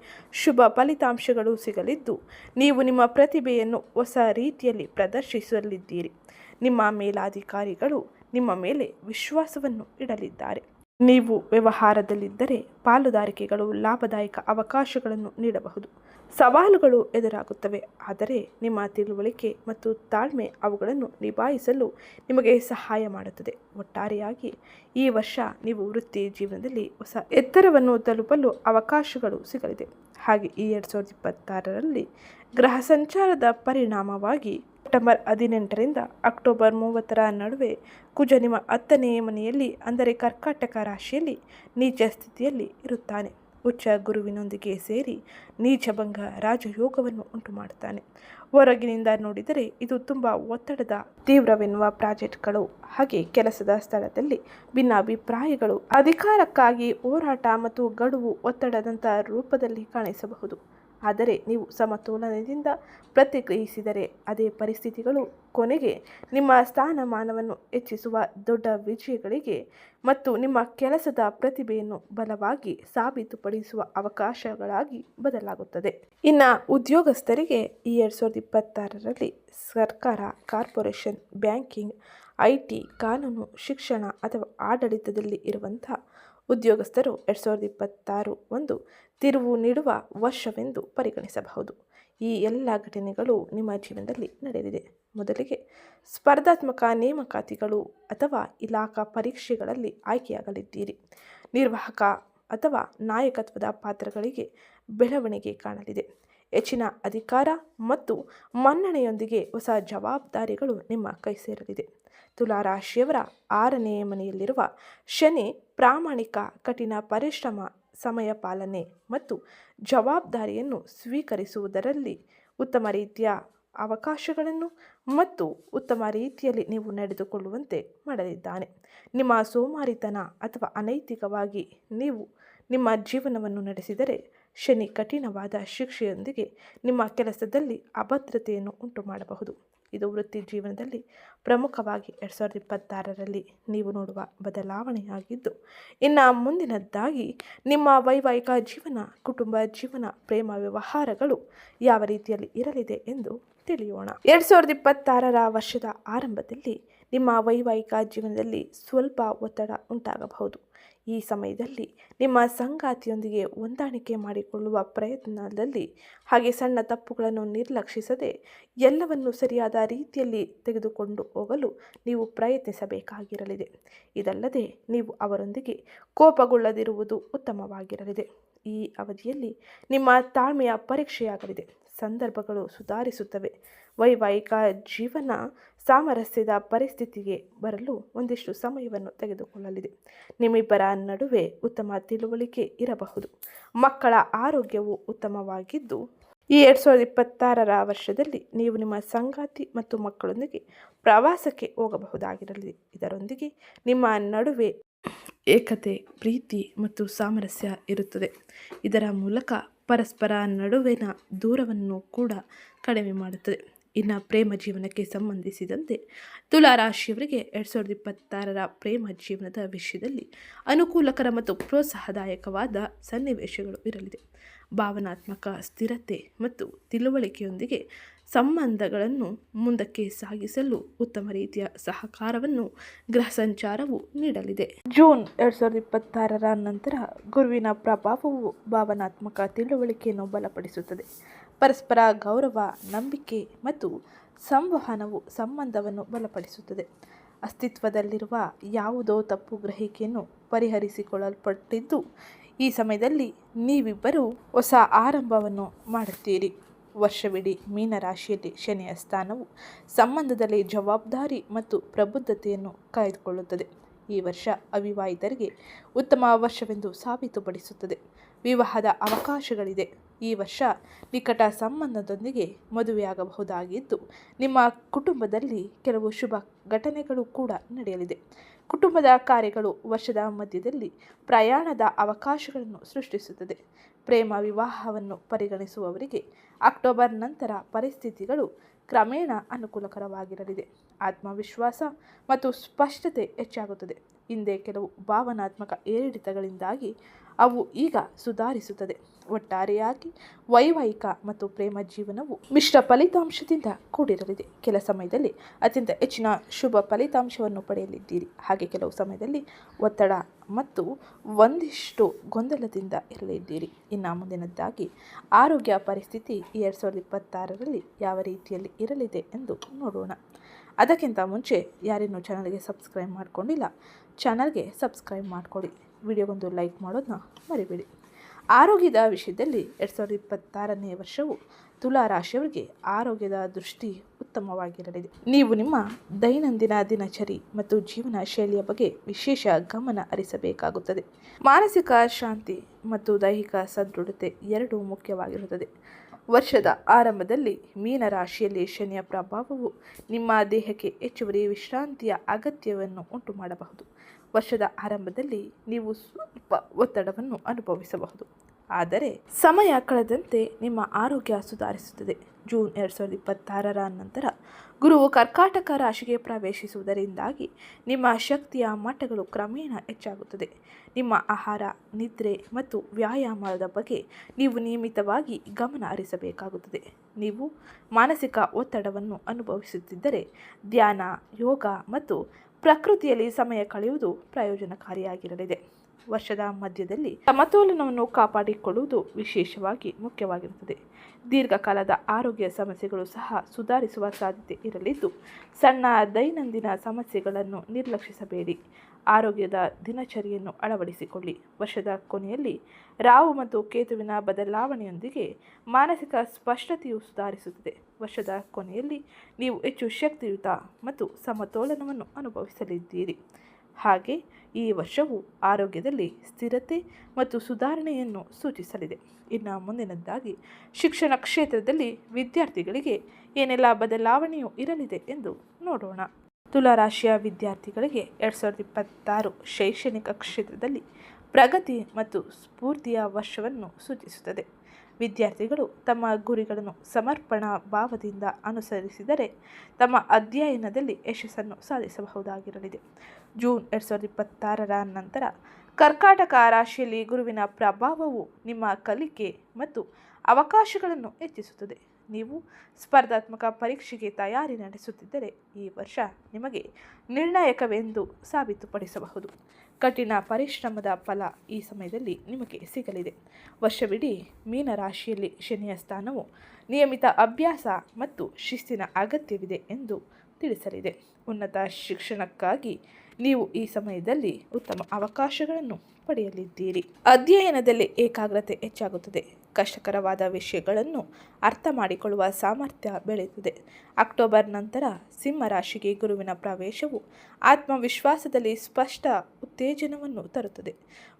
ಶುಭ ಫಲಿತಾಂಶಗಳು ಸಿಗಲಿದ್ದು, ನೀವು ನಿಮ್ಮ ಪ್ರತಿಭೆಯನ್ನು ಹೊಸ ರೀತಿಯಲ್ಲಿ ಪ್ರದರ್ಶಿಸಲಿದ್ದೀರಿ. ನಿಮ್ಮ ಮೇಲಾಧಿಕಾರಿಗಳು ನಿಮ್ಮ ಮೇಲೆ ವಿಶ್ವಾಸವನ್ನು ಇಡಲಿದ್ದಾರೆ. ನೀವು ವ್ಯವಹಾರದಲ್ಲಿದ್ದರೆ ಪಾಲುದಾರಿಕೆಗಳು ಲಾಭದಾಯಕ ಅವಕಾಶಗಳನ್ನು ನೀಡಬಹುದು. ಸವಾಲುಗಳು ಎದುರಾಗುತ್ತವೆ, ಆದರೆ ನಿಮ್ಮ ತಿಳುವಳಿಕೆ ಮತ್ತು ತಾಳ್ಮೆ ಅವುಗಳನ್ನು ನಿಭಾಯಿಸಲು ನಿಮಗೆ ಸಹಾಯ ಮಾಡುತ್ತದೆ. ಒಟ್ಟಾರೆಯಾಗಿ ಈ ವರ್ಷ ನೀವು ವೃತ್ತಿ ಜೀವನದಲ್ಲಿ ಹೊಸ ಎತ್ತರವನ್ನು ತಲುಪಲು ಅವಕಾಶಗಳು ಸಿಗಲಿದೆ. ಹಾಗೆ ಈ 2026ರಲ್ಲಿ ಗ್ರಹ ಸಂಚಾರದ ಪರಿಣಾಮವಾಗಿ ಸೆಪ್ಟೆಂಬರ್ 18ರಿಂದ ಅಕ್ಟೋಬರ್ 30ರ ನಡುವೆ ಕುಜ ನಿಮ್ಮ 10ನೇ ಮನೆಯಲ್ಲಿ ಅಂದರೆ ಕರ್ಕಾಟಕ ರಾಶಿಯಲ್ಲಿ ನೀಚ ಸ್ಥಿತಿಯಲ್ಲಿ ಇರುತ್ತಾನೆ. ಉಚ್ಚ ಗುರುವಿನೊಂದಿಗೆ ಸೇರಿ ನೀಚಭಂಗ ರಾಜಯೋಗವನ್ನು ಉಂಟು ಮಾಡುತ್ತಾನೆ. ಹೊರಗಿನಿಂದ ನೋಡಿದರೆ ಇದು ತುಂಬ ಒತ್ತಡದ ತೀವ್ರವೆನ್ನುವ ಪ್ರಾಜೆಕ್ಟ್ಗಳು ಹಾಗೆ ಕೆಲಸದ ಸ್ಥಳದಲ್ಲಿ ಭಿನ್ನಾಭಿಪ್ರಾಯಗಳು, ಅಧಿಕಾರಕ್ಕಾಗಿ ಹೋರಾಟ ಮತ್ತು ಗಡುವು ಒತ್ತಡದಂಥ ರೂಪದಲ್ಲಿ ಕಾಣಿಸಬಹುದು. ಆದರೆ ನೀವು ಸಮತೋಲನದಿಂದ ಪ್ರತಿಕ್ರಿಯಿಸಿದರೆ ಅದೇ ಪರಿಸ್ಥಿತಿಗಳು ಕೊನೆಗೆ ನಿಮ್ಮ ಸ್ಥಾನಮಾನವನ್ನು ಹೆಚ್ಚಿಸುವ ದೊಡ್ಡ ವಿಜಯಗಳಿಗೆ ಮತ್ತು ನಿಮ್ಮ ಕೆಲಸದ ಪ್ರತಿಭೆಯನ್ನು ಬಲವಾಗಿ ಸಾಬೀತುಪಡಿಸುವ ಅವಕಾಶಗಳಾಗಿ ಬದಲಾಗುತ್ತದೆ. ಇನ್ನು ಉದ್ಯೋಗಸ್ಥರಿಗೆ ಈ 2026ರಲ್ಲಿ ಸರ್ಕಾರ, ಕಾರ್ಪೊರೇಷನ್, ಬ್ಯಾಂಕಿಂಗ್, IT, ಕಾನೂನು, ಶಿಕ್ಷಣ ಅಥವಾ ಆಡಳಿತದಲ್ಲಿ ಇರುವಂಥ ಉದ್ಯೋಗಸ್ಥರು 2026 ಒಂದು ತಿರುವು ನೀಡುವ ವರ್ಷವೆಂದು ಪರಿಗಣಿಸಬಹುದು. ಈ ಎಲ್ಲ ಘಟನೆಗಳು ನಿಮ್ಮ ಜೀವನದಲ್ಲಿ ನಡೆದಿದೆ. ಮೊದಲಿಗೆ ಸ್ಪರ್ಧಾತ್ಮಕ ನೇಮಕಾತಿಗಳು ಅಥವಾ ಇಲಾಖಾ ಪರೀಕ್ಷೆಗಳಲ್ಲಿ ಆಯ್ಕೆಯಾಗಲಿದ್ದೀರಿ. ನಿರ್ವಾಹಕ ಅಥವಾ ನಾಯಕತ್ವದ ಪಾತ್ರಗಳಿಗೆ ಬೆಳವಣಿಗೆ ಕಾಣಲಿದೆ. ಹೆಚ್ಚಿನ ಅಧಿಕಾರ ಮತ್ತು ಮನ್ನಣೆಯೊಂದಿಗೆ ಹೊಸ ಜವಾಬ್ದಾರಿಗಳು ನಿಮ್ಮ ಕೈ ಸೇರಲಿದೆ. ತುಲಾ ರಾಶಿಯವರ 6ನೇ ಮನೆಯಲ್ಲಿರುವ ಶನಿ ಪ್ರಾಮಾಣಿಕ, ಕಠಿಣ ಪರಿಶ್ರಮ, ಸಮಯ ಪಾಲನೆ ಮತ್ತು ಜವಾಬ್ದಾರಿಯನ್ನು ಸ್ವೀಕರಿಸುವುದರಲ್ಲಿ ಉತ್ತಮ ರೀತಿಯ ಅವಕಾಶಗಳನ್ನು ಮತ್ತು ಉತ್ತಮ ರೀತಿಯಲ್ಲಿ ನೀವು ನಡೆದುಕೊಳ್ಳುವಂತೆ ಮಾಡಲಿದ್ದಾನೆ. ನಿಮ್ಮ ಸೋಮಾರಿತನ ಅಥವಾ ಅನೈತಿಕವಾಗಿ ನೀವು ನಿಮ್ಮ ಜೀವನವನ್ನು ನಡೆಸಿದರೆ ಶನಿ ಕಠಿಣವಾದ ಶಿಕ್ಷೆಯೊಂದಿಗೆ ನಿಮ್ಮ ಕೆಲಸದಲ್ಲಿ ಅಭದ್ರತೆಯನ್ನು ಉಂಟು ಮಾಡಬಹುದು. ಇದು ವೃತ್ತಿ ಜೀವನದಲ್ಲಿ ಪ್ರಮುಖವಾಗಿ 2026ರಲ್ಲಿ ನೀವು ನೋಡುವ ಬದಲಾವಣೆಯಾಗಿದ್ದು, ಇನ್ನು ಮುಂದಿನದ್ದಾಗಿ ನಿಮ್ಮ ವೈವಾಹಿಕ ಜೀವನ, ಕುಟುಂಬ ಜೀವನ, ಪ್ರೇಮ ವ್ಯವಹಾರಗಳು ಯಾವ ರೀತಿಯಲ್ಲಿ ಇರಲಿದೆ ಎಂದು ತಿಳಿಯೋಣ. 2026ರ ವರ್ಷದ ಆರಂಭದಲ್ಲಿ ನಿಮ್ಮ ವೈವಾಹಿಕ ಜೀವನದಲ್ಲಿ ಸ್ವಲ್ಪ ಒತ್ತಡ ಉಂಟಾಗಬಹುದು. ಈ ಸಮಯದಲ್ಲಿ ನಿಮ್ಮ ಸಂಗಾತಿಯೊಂದಿಗೆ ಹೊಂದಾಣಿಕೆ ಮಾಡಿಕೊಳ್ಳುವ ಪ್ರಯತ್ನದಲ್ಲಿ ಹಾಗೆ ಸಣ್ಣ ತಪ್ಪುಗಳನ್ನು ನಿರ್ಲಕ್ಷಿಸದೆ ಎಲ್ಲವನ್ನು ಸರಿಯಾದ ರೀತಿಯಲ್ಲಿ ತೆಗೆದುಕೊಂಡು ಹೋಗಲು ನೀವು ಪ್ರಯತ್ನಿಸಬೇಕಾಗಿರಲಿದೆ. ಇದಲ್ಲದೆ ನೀವು ಅವರೊಂದಿಗೆ ಕೋಪಗೊಳ್ಳದಿರುವುದು ಉತ್ತಮವಾಗಿರಲಿದೆ. ಈ ಅವಧಿಯಲ್ಲಿ ನಿಮ್ಮ ತಾಳ್ಮೆಯ ಪರೀಕ್ಷೆಯಾಗಲಿದೆ. ಸಂದರ್ಭಗಳು ಸುಧಾರಿಸುತ್ತವೆ. ವೈವಾಹಿಕ ಜೀವನ ಸಾಮರಸ್ಯದ ಪರಿಸ್ಥಿತಿಗೆ ಬರಲು ಒಂದಿಷ್ಟು ಸಮಯವನ್ನು ತೆಗೆದುಕೊಳ್ಳಲಿದೆ. ನಿಮ್ಮಿಬ್ಬರ ನಡುವೆ ಉತ್ತಮ ತಿಳುವಳಿಕೆ ಇರಬಹುದು. ಮಕ್ಕಳ ಆರೋಗ್ಯವು ಉತ್ತಮವಾಗಿದ್ದು ಈ 2026ರ ವರ್ಷದಲ್ಲಿ ನೀವು ನಿಮ್ಮ ಸಂಗಾತಿ ಮತ್ತು ಮಕ್ಕಳೊಂದಿಗೆ ಪ್ರವಾಸಕ್ಕೆ ಹೋಗಬಹುದಾಗಿರಲಿದೆ. ಇದರೊಂದಿಗೆ ನಿಮ್ಮ ನಡುವೆ ಏಕತೆ, ಪ್ರೀತಿ ಮತ್ತು ಸಾಮರಸ್ಯ ಇರುತ್ತದೆ. ಇದರ ಮೂಲಕ ಪರಸ್ಪರ ನಡುವಿನ ದೂರವನ್ನು ಕೂಡ ಕಡಿಮೆ ಮಾಡುತ್ತದೆ. ಇನ್ನು ಪ್ರೇಮ ಜೀವನಕ್ಕೆ ಸಂಬಂಧಿಸಿದಂತೆ ತುಲಾ ರಾಶಿಯವರಿಗೆ 2026ರ ಪ್ರೇಮ ಜೀವನದ ವಿಷಯದಲ್ಲಿ ಅನುಕೂಲಕರ ಮತ್ತು ಪ್ರೋತ್ಸಾಹದಾಯಕವಾದ ಸನ್ನಿವೇಶಗಳು ಇರಲಿದೆ. ಭಾವನಾತ್ಮಕ ಸ್ಥಿರತೆ ಮತ್ತು ತಿಳುವಳಿಕೆಯೊಂದಿಗೆ ಸಂಬಂಧಗಳನ್ನು ಮುಂದಕ್ಕೆ ಸಾಗಿಸಲು ಉತ್ತಮ ರೀತಿಯ ಸಹಕಾರವನ್ನು ಗ್ರಹ ಸಂಚಾರವು ನೀಡಲಿದೆ. ಜೂನ್ 2026ರ ನಂತರ ಗುರುವಿನ ಪ್ರಭಾವವು ಭಾವನಾತ್ಮಕ ತಿಳುವಳಿಕೆಯನ್ನು ಬಲಪಡಿಸುತ್ತದೆ. ಪರಸ್ಪರ ಗೌರವ, ನಂಬಿಕೆ ಮತ್ತು ಸಂವಹನವು ಸಂಬಂಧವನ್ನು ಬಲಪಡಿಸುತ್ತದೆ. ಅಸ್ತಿತ್ವದಲ್ಲಿರುವ ಯಾವುದೋ ತಪ್ಪು ಗ್ರಹಿಕೆಯನ್ನು ಪರಿಹರಿಸಿಕೊಳ್ಳಲ್ಪಟ್ಟಿದ್ದು ಈ ಸಮಯದಲ್ಲಿ ನೀವಿಬ್ಬರು ಹೊಸ ಆರಂಭವನ್ನು ಮಾಡುತ್ತೀರಿ. ವರ್ಷವಿಡೀ ಮೀನರಾಶಿಯಲ್ಲಿ ಶನಿಯ ಸ್ಥಾನವು ಸಂಬಂಧದಲ್ಲಿ ಜವಾಬ್ದಾರಿ ಮತ್ತು ಪ್ರಬುದ್ಧತೆಯನ್ನು ಕಾಯ್ದುಕೊಳ್ಳುತ್ತದೆ. ಈ ವರ್ಷ ಅವಿವಾಹಿತರಿಗೆ ಉತ್ತಮ ವರ್ಷವೆಂದು ಸಾಬೀತುಪಡಿಸುತ್ತದೆ. ವಿವಾಹದ ಅವಕಾಶಗಳಿದೆ. ಈ ವರ್ಷ ನಿಕಟ ಸಂಬಂಧದೊಂದಿಗೆ ಮದುವೆಯಾಗಬಹುದಾಗಿದ್ದು ನಿಮ್ಮ ಕುಟುಂಬದಲ್ಲಿ ಕೆಲವು ಶುಭ ಘಟನೆಗಳು ಕೂಡ ನಡೆಯಲಿದೆ. ಕುಟುಂಬದ ಕಾರ್ಯಗಳು ವರ್ಷದ ಮಧ್ಯದಲ್ಲಿ ಪ್ರಯಾಣದ ಅವಕಾಶಗಳನ್ನು ಸೃಷ್ಟಿಸುತ್ತದೆ. ಪ್ರೇಮ ವಿವಾಹವನ್ನು ಪರಿಗಣಿಸುವವರಿಗೆ ಅಕ್ಟೋಬರ್ ನಂತರ ಪರಿಸ್ಥಿತಿಗಳು ಕ್ರಮೇಣ ಅನುಕೂಲಕರವಾಗಿರಲಿದೆ. ಆತ್ಮವಿಶ್ವಾಸ ಮತ್ತು ಸ್ಪಷ್ಟತೆ ಹೆಚ್ಚಾಗುತ್ತದೆ. ಹಿಂದೆ ಕೆಲವು ಭಾವನಾತ್ಮಕ ಏರಿಳಿತಗಳಿಂದಾಗಿ ಅವು ಈಗ ಸುಧಾರಿಸುತ್ತದೆ. ಒಟ್ಟಾರೆಯಾಗಿ ವೈವಾಹಿಕ ಮತ್ತು ಪ್ರೇಮ ಜೀವನವು ಮಿಶ್ರ ಫಲಿತಾಂಶದಿಂದ ಕೂಡಿರಲಿದೆ. ಕೆಲ ಸಮಯದಲ್ಲಿ ಅತ್ಯಂತ ಹೆಚ್ಚಿನ ಶುಭ ಫಲಿತಾಂಶವನ್ನು ಪಡೆಯಲಿದ್ದೀರಿ. ಹಾಗೆ ಕೆಲವು ಸಮಯದಲ್ಲಿ ಒತ್ತಡ ಮತ್ತು ಒಂದಿಷ್ಟು ಗೊಂದಲದಿಂದ ಇರಲಿದ್ದೀರಿ. ಇನ್ನು ಮುಂದಿನದ್ದಾಗಿ ಆರೋಗ್ಯ ಪರಿಸ್ಥಿತಿ 2026ರಲ್ಲಿ ಯಾವ ರೀತಿಯಲ್ಲಿ ಇರಲಿದೆ ಎಂದು ನೋಡೋಣ. ಅದಕ್ಕಿಂತ ಮುಂಚೆ ಯಾರೇನೂ ಚಾನಲ್ಗೆ ಸಬ್ಸ್ಕ್ರೈಬ್ ಮಾಡ್ಕೊಂಡಿಲ್ಲ, ಚಾನಲ್ಗೆ ಸಬ್ಸ್ಕ್ರೈಬ್ ಮಾಡ್ಕೊಳ್ಳಿ. ವಿಡಿಯೋಗೊಂದು ಲೈಕ್ ಮಾಡೋದನ್ನ ಮರಿಬೇಡಿ. ಆರೋಗ್ಯದ ವಿಷಯದಲ್ಲಿ 2026ನೇ ವರ್ಷವು ತುಲಾ ರಾಶಿಯವರಿಗೆ ಆರೋಗ್ಯದ ದೃಷ್ಟಿ ಉತ್ತಮವಾಗಿರಲಿದೆ. ನೀವು ನಿಮ್ಮ ದೈನಂದಿನ ದಿನಚರಿ ಮತ್ತು ಜೀವನ ಶೈಲಿಯ ಬಗ್ಗೆ ವಿಶೇಷ ಗಮನ ಹರಿಸಬೇಕಾಗುತ್ತದೆ. ಮಾನಸಿಕ ಶಾಂತಿ ಮತ್ತು ದೈಹಿಕ ಸದೃಢತೆ ಎರಡೂ ಮುಖ್ಯವಾಗಿರುತ್ತದೆ. ವರ್ಷದ ಆರಂಭದಲ್ಲಿ ಮೀನರಾಶಿಯಲ್ಲಿ ಶನಿಯ ಪ್ರಭಾವವು ನಿಮ್ಮ ದೇಹಕ್ಕೆ ಹೆಚ್ಚುವರಿ ವಿಶ್ರಾಂತಿಯ ಅಗತ್ಯವನ್ನು ಉಂಟು ಮಾಡಬಹುದು. ವರ್ಷದ ಆರಂಭದಲ್ಲಿ ನೀವು ಸ್ವಲ್ಪ ಒತ್ತಡವನ್ನು ಅನುಭವಿಸಬಹುದು, ಆದರೆ ಸಮಯ ಕಳೆದಂತೆ ನಿಮ್ಮ ಆರೋಗ್ಯ ಸುಧಾರಿಸುತ್ತದೆ. ಜೂನ್ 2026ರ ನಂತರ ಗುರುವು ಕರ್ಕಾಟಕ ರಾಶಿಗೆ ಪ್ರವೇಶಿಸುವುದರಿಂದಾಗಿ ನಿಮ್ಮ ಶಕ್ತಿಯ ಮಟ್ಟಗಳು ಕ್ರಮೇಣ ಹೆಚ್ಚಾಗುತ್ತದೆ. ನಿಮ್ಮ ಆಹಾರ, ನಿದ್ರೆ ಮತ್ತು ವ್ಯಾಯಾಮದ ಬಗ್ಗೆ ನೀವು ನಿಯಮಿತವಾಗಿ ಗಮನ ಹರಿಸಬೇಕಾಗುತ್ತದೆ. ನೀವು ಮಾನಸಿಕ ಒತ್ತಡವನ್ನು ಅನುಭವಿಸುತ್ತಿದ್ದರೆ ಧ್ಯಾನ, ಯೋಗ ಮತ್ತು ಪ್ರಕೃತಿಯಲ್ಲಿ ಸಮಯ ಕಳೆಯುವುದು ಪ್ರಯೋಜನಕಾರಿಯಾಗಿರಲಿದೆ. ವರ್ಷದ ಮಧ್ಯದಲ್ಲಿ ಸಮತೋಲನವನ್ನು ಕಾಪಾಡಿಕೊಳ್ಳುವುದು ವಿಶೇಷವಾಗಿ ಮುಖ್ಯವಾಗಿರುತ್ತದೆ. ದೀರ್ಘಕಾಲದ ಆರೋಗ್ಯ ಸಮಸ್ಯೆಗಳು ಸಹ ಸುಧಾರಿಸುವ ಸಾಧ್ಯತೆ ಇರಲಿದ್ದು ಸಣ್ಣ ದೈನಂದಿನ ಸಮಸ್ಯೆಗಳನ್ನು ನಿರ್ಲಕ್ಷಿಸಬೇಡಿ. ಆರೋಗ್ಯದ ದಿನಚರಿಯನ್ನು ಅಳವಡಿಸಿಕೊಳ್ಳಿ. ವರ್ಷದ ಕೊನೆಯಲ್ಲಿ ರಾಹು ಮತ್ತು ಕೇತುವಿನ ಬದಲಾವಣೆಯೊಂದಿಗೆ ಮಾನಸಿಕ ಸ್ಪಷ್ಟತೆಯು ಸುಧಾರಿಸುತ್ತದೆ. ವರ್ಷದ ಕೊನೆಯಲ್ಲಿ ನೀವು ಹೆಚ್ಚು ಶಕ್ತಿಯುತ ಮತ್ತು ಸಮತೋಲನವನ್ನು ಅನುಭವಿಸಲಿದ್ದೀರಿ. ಹಾಗೆ ಈ ವರ್ಷವು ಆರೋಗ್ಯದಲ್ಲಿ ಸ್ಥಿರತೆ ಮತ್ತು ಸುಧಾರಣೆಯನ್ನು ಸೂಚಿಸಲಿದೆ. ಇನ್ನು ಮುಂದಿನದ್ದಾಗಿ ಶಿಕ್ಷಣ ಕ್ಷೇತ್ರದಲ್ಲಿ ವಿದ್ಯಾರ್ಥಿಗಳಿಗೆ ಏನೆಲ್ಲ ಬದಲಾವಣೆಯು ಇರಲಿದೆ ಎಂದು ನೋಡೋಣ. ತುಲಾ ರಾಶಿಯ ವಿದ್ಯಾರ್ಥಿಗಳಿಗೆ 2026 ಶೈಕ್ಷಣಿಕ ಕ್ಷೇತ್ರದಲ್ಲಿ ಪ್ರಗತಿ ಮತ್ತು ಸ್ಫೂರ್ತಿಯ ವರ್ಷವನ್ನು ಸೂಚಿಸುತ್ತದೆ. ವಿದ್ಯಾರ್ಥಿಗಳು ತಮ್ಮ ಗುರಿಗಳನ್ನು ಸಮರ್ಪಣಾ ಭಾವದಿಂದ ಅನುಸರಿಸಿದರೆ ತಮ್ಮ ಅಧ್ಯಯನದಲ್ಲಿ ಯಶಸ್ಸನ್ನು ಸಾಧಿಸಬಹುದಾಗಿರಲಿದೆ. ಜೂನ್ 2026ರ ನಂತರ ಕರ್ಕಾಟಕ ರಾಶಿಯಲ್ಲಿ ಗುರುವಿನ ಪ್ರಭಾವವು ನಿಮ್ಮ ಕಲಿಕೆ ಮತ್ತು ಅವಕಾಶಗಳನ್ನು ಹೆಚ್ಚಿಸುತ್ತದೆ. ನೀವು ಸ್ಪರ್ಧಾತ್ಮಕ ಪರೀಕ್ಷೆಗೆ ತಯಾರಿ ನಡೆಸುತ್ತಿದ್ದರೆ ಈ ವರ್ಷ ನಿಮಗೆ ನಿರ್ಣಾಯಕವೆಂದು ಸಾಬೀತುಪಡಿಸಬಹುದು. ಕಠಿಣ ಪರಿಶ್ರಮದ ಫಲ ಈ ಸಮಯದಲ್ಲಿ ನಿಮಗೆ ಸಿಗಲಿದೆ. ವರ್ಷವಿಡೀ ಮೀನರಾಶಿಯಲ್ಲಿ ಶನಿಯ ಸ್ಥಾನವು ನಿಯಮಿತ ಅಭ್ಯಾಸ ಮತ್ತು ಶಿಸ್ತಿನ ಅಗತ್ಯವಿದೆ ಎಂದು ತಿಳಿಸಲಿದೆ. ಉನ್ನತ ಶಿಕ್ಷಣಕ್ಕಾಗಿ ನೀವು ಈ ಸಮಯದಲ್ಲಿ ಉತ್ತಮ ಅವಕಾಶಗಳನ್ನು ಪಡೆಯಲಿದ್ದೀರಿ. ಅಧ್ಯಯನದಲ್ಲಿ ಏಕಾಗ್ರತೆ ಹೆಚ್ಚಾಗುತ್ತದೆ. ಕಷ್ಟಕರವಾದ ವಿಷಯಗಳನ್ನು ಅರ್ಥ ಮಾಡಿಕೊಳ್ಳುವ ಸಾಮರ್ಥ್ಯ ಬೆಳೆಯುತ್ತದೆ. ಅಕ್ಟೋಬರ್ ನಂತರ ಸಿಂಹ ರಾಶಿಗೆ ಗುರುವಿನ ಪ್ರವೇಶವು ಆತ್ಮವಿಶ್ವಾಸದಲ್ಲಿ ಸ್ಪಷ್ಟ ಉತ್ತೇಜನವನ್ನು ತರುತ್ತದೆ.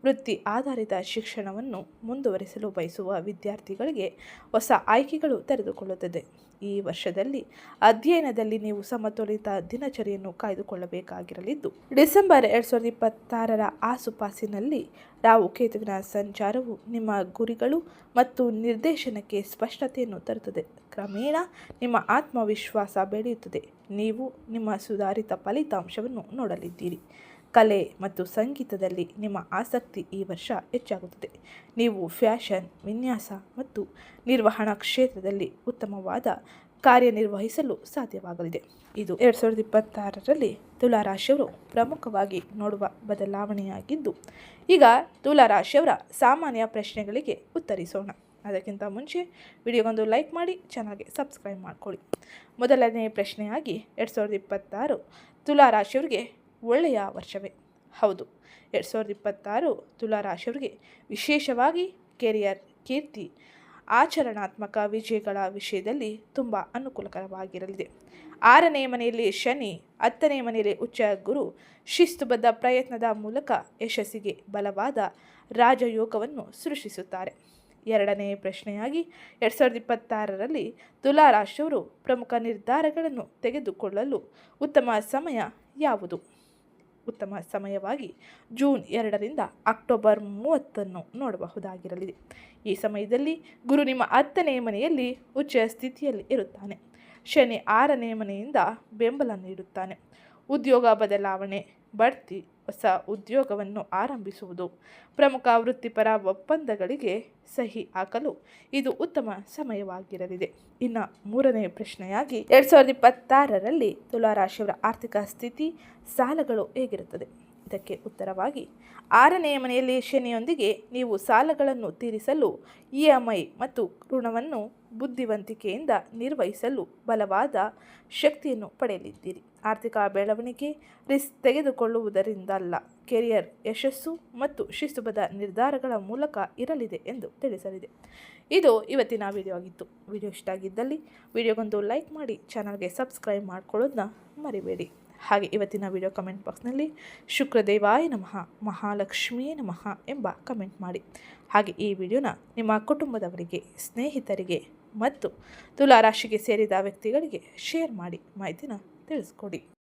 ವೃತ್ತಿ ಆಧಾರಿತ ಶಿಕ್ಷಣವನ್ನು ಮುಂದುವರಿಸಲು ಬಯಸುವ ವಿದ್ಯಾರ್ಥಿಗಳಿಗೆ ಹೊಸ ಆಯ್ಕೆಗಳು ತೆರೆದುಕೊಳ್ಳುತ್ತದೆ. ಈ ವರ್ಷದಲ್ಲಿ ಅಧ್ಯಯನದಲ್ಲಿ ನೀವು ಸಮತೋಲಿತ ದಿನಚರಿಯನ್ನು ಕಾಯ್ದುಕೊಳ್ಳಬೇಕಾಗಿರಲಿದ್ದು, ಡಿಸೆಂಬರ್ 2026ರ ಆಸುಪಾಸಿನಲ್ಲಿ ರಾಹು ಕೇತುವಿನ ಸಂಚಾರವು ನಿಮ್ಮ ಗುರಿಗಳು ಮತ್ತು ನಿರ್ದೇಶನಕ್ಕೆ ಸ್ಪಷ್ಟತೆಯನ್ನು ತರುತ್ತದೆ. ಕ್ರಮೇಣ ನಿಮ್ಮ ಆತ್ಮವಿಶ್ವಾಸ ಬೆಳೆಯುತ್ತದೆ. ನೀವು ನಿಮ್ಮ ಸುಧಾರಿತ ಫಲಿತಾಂಶವನ್ನು ನೋಡಲಿದ್ದೀರಿ. ಕಲೆ ಮತ್ತು ಸಂಗೀತದಲ್ಲಿ ನಿಮ್ಮ ಆಸಕ್ತಿ ಈ ವರ್ಷ ಹೆಚ್ಚಾಗುತ್ತದೆ. ನೀವು ಫ್ಯಾಷನ್, ವಿನ್ಯಾಸ ಮತ್ತು ನಿರ್ವಹಣಾ ಕ್ಷೇತ್ರದಲ್ಲಿ ಉತ್ತಮವಾದ ಕಾರ್ಯನಿರ್ವಹಿಸಲು ಸಾಧ್ಯವಾಗಲಿದೆ. ಇದು 2026ರಲ್ಲಿ ತುಲಾರಾಶಿಯವರು ಪ್ರಮುಖವಾಗಿ ನೋಡುವ ಬದಲಾವಣೆಯಾಗಿದ್ದು, ಈಗ ತುಲಾರಾಶಿಯವರ ಸಾಮಾನ್ಯ ಪ್ರಶ್ನೆಗಳಿಗೆ ಉತ್ತರಿಸೋಣ. ಅದಕ್ಕಿಂತ ಮುಂಚೆ ವಿಡಿಯೋಗೊಂದು ಲೈಕ್ ಮಾಡಿ, ಚಾನಲ್ಗೆ ಸಬ್ಸ್ಕ್ರೈಬ್ ಮಾಡಿಕೊಳ್ಳಿ. ಮೊದಲನೇ ಪ್ರಶ್ನೆಯಾಗಿ 2026 ತುಲಾರಾಶಿಯವರಿಗೆ ಒಳ್ಳೆಯ ವರ್ಷವೇ? ಹೌದು, 2026 ತುಲಾರಾಶಿಯವರಿಗೆ ವಿಶೇಷವಾಗಿ ಕೆರಿಯರ್, ಕೀರ್ತಿ, ಆಚರಣಾತ್ಮಕ ವಿಜಯಗಳ ವಿಷಯದಲ್ಲಿ ತುಂಬ ಅನುಕೂಲಕರವಾಗಿರಲಿದೆ. 6ನೇ ಮನೆಯಲ್ಲಿ ಶನಿ, 10ನೇ ಮನೆಯಲ್ಲಿ ಉಚ್ಚ ಗುರು ಶಿಸ್ತುಬದ್ಧ ಪ್ರಯತ್ನದ ಮೂಲಕ ಯಶಸ್ಸಿಗೆ ಬಲವಾದ ರಾಜಯೋಗವನ್ನು ಸೃಷ್ಟಿಸುತ್ತಾರೆ. ಎರಡನೇ ಪ್ರಶ್ನೆಯಾಗಿ 2026ರಲ್ಲಿ ತುಲಾರಾಶಿಯವರು ಪ್ರಮುಖ ನಿರ್ಧಾರಗಳನ್ನು ತೆಗೆದುಕೊಳ್ಳಲು ಉತ್ತಮ ಸಮಯ ಯಾವುದು? ಉತ್ತಮ ಸಮಯವಾಗಿ ಜೂನ್ 2ರಿಂದ ಅಕ್ಟೋಬರ್ 30 ನೋಡಬಹುದಾಗಿರಲಿದೆ. ಈ ಸಮಯದಲ್ಲಿ ಗುರು ನಿಮ್ಮ 10ನೇ ಮನೆಯಲ್ಲಿ ಉಚ್ಚ ಸ್ಥಿತಿಯಲ್ಲಿ ಇರುತ್ತಾನೆ. ಶನಿ 6ನೇ ಮನೆಯಿಂದ ಬೆಂಬಲ ನೀಡುತ್ತಾನೆ. ಉದ್ಯೋಗ ಬದಲಾವಣೆ, ಬಡ್ತಿ, ಹೊಸ ಉದ್ಯೋಗವನ್ನು ಆರಂಭಿಸುವುದು, ಪ್ರಮುಖ ವೃತ್ತಿಪರ ಒಪ್ಪಂದಗಳಿಗೆ ಸಹಿ ಹಾಕಲು ಇದು ಉತ್ತಮ ಸಮಯವಾಗಿರಲಿದೆ. ಇನ್ನು ಮೂರನೇ ಪ್ರಶ್ನೆಯಾಗಿ 2026ರಲ್ಲಿ ತುಲಾರಾಶಿಯವರ ಆರ್ಥಿಕ ಸ್ಥಿತಿ, ಸಾಲಗಳು ಹೇಗಿರುತ್ತದೆ? ಇದಕ್ಕೆ ಉತ್ತರವಾಗಿ 6ನೇ ಮನೆಯಲ್ಲಿ ಶನಿಯೊಂದಿಗೆ ನೀವು ಸಾಲಗಳನ್ನು ತೀರಿಸಲು EMI ಮತ್ತು ಋಣವನ್ನು ಬುದ್ಧಿವಂತಿಕೆಯಿಂದ ನಿರ್ವಹಿಸಲು ಬಲವಾದ ಶಕ್ತಿಯನ್ನು ಪಡೆಯಲಿದ್ದೀರಿ. ಆರ್ಥಿಕ ಬೆಳವಣಿಗೆ ರಿಸ್ಕ್ ತೆಗೆದುಕೊಳ್ಳುವುದರಿಂದಲ್ಲ, ಕೆರಿಯರ್ ಯಶಸ್ಸು ಮತ್ತು ಶಿಸ್ತುಬದ್ಧ ನಿರ್ಧಾರಗಳ ಮೂಲಕ ಇರಲಿದೆ ಎಂದು ತಿಳಿಸಲಿದೆ. ಇದು ಇವತ್ತಿನ ವಿಡಿಯೋ ಆಗಿತ್ತು. ವಿಡಿಯೋ ಇಷ್ಟ ಆಗಿದ್ದಲ್ಲಿ ವಿಡಿಯೋಗೊಂದು ಲೈಕ್ ಮಾಡಿ, ಚಾನಲ್ಗೆ ಸಬ್ಸ್ಕ್ರೈಬ್ ಮಾಡ್ಕೊಳ್ಳೋದನ್ನ ಮರಿಬೇಡಿ. ಹಾಗೆ ಇವತ್ತಿನ ವಿಡಿಯೋ ಕಮೆಂಟ್ ಬಾಕ್ಸ್ನಲ್ಲಿ ಶುಕ್ರದೇವಾಯ ನಮಃ, ಮಹಾಲಕ್ಷ್ಮಿಯೇ ನಮಃ ಎಂಬ ಕಮೆಂಟ್ ಮಾಡಿ. ಹಾಗೆ ಈ ವಿಡಿಯೋನ ನಿಮ್ಮ ಕುಟುಂಬದವರಿಗೆ, ಸ್ನೇಹಿತರಿಗೆ ಮತ್ತು ತುಲಾರಾಶಿಗೆ ಸೇರಿದ ವ್ಯಕ್ತಿಗಳಿಗೆ ಶೇರ್ ಮಾಡಿ ಮಾಹಿತಿನ ತಿಳಿಸ್ಕೊಡಿ.